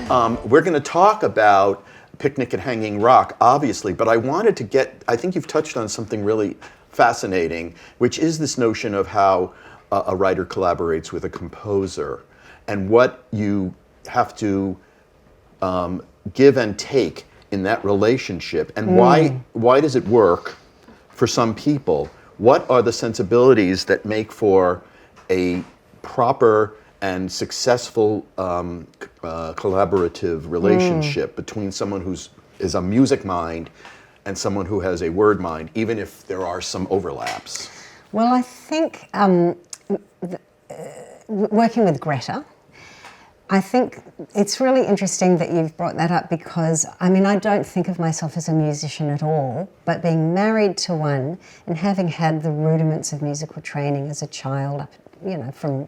We're going to talk about Picnic at Hanging Rock, obviously, but I wanted to I think you've touched on something really fascinating, which is this notion of how a writer collaborates with a composer and what you have to give and take in that relationship, and why does it work for some people? What are the sensibilities that make for a proper and successful collaborative relationship between someone is a music mind and someone who has a word mind, even if there are some overlaps? Well, I think working with Greta, I think it's really interesting that you've brought that up, because I mean, I don't think of myself as a musician at all, but being married to one and having had the rudiments of musical training as a child, from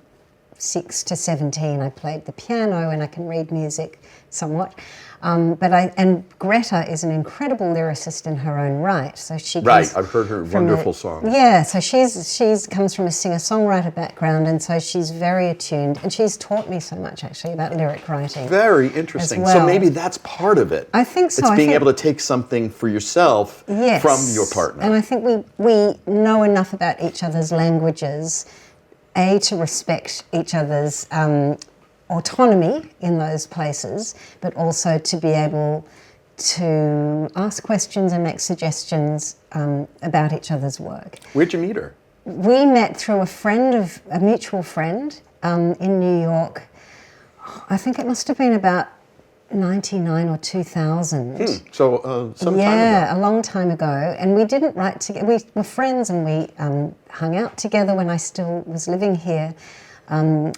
6 to 17, I played the piano and I can read music somewhat. And Greta is an incredible lyricist in her own right. So she I've heard her wonderful songs. Yeah, so she's comes from a singer-songwriter background, and so she's very attuned, and she's taught me so much actually about lyric writing. Very interesting. Well. So maybe that's part of it. I think so. It's being able to take something for yourself from your partner. And I think we know enough about each other's languages, to respect each other's autonomy in those places, but also to be able to ask questions and make suggestions about each other's work. Where'd you meet her? We met through a mutual friend in New York. I think it must have been about 99 or 2000. So some time ago. Yeah, a long time ago. And we didn't write together. We were friends, and we hung out together when I still was living here. I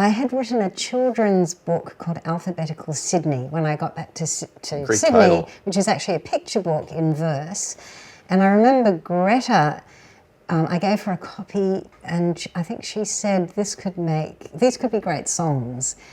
had written a children's book called Alphabetical Sydney when I got back to Sydney, title. Which is actually a picture book in verse. And I remember Greta, I gave her a copy, and I think she said these could be great songs.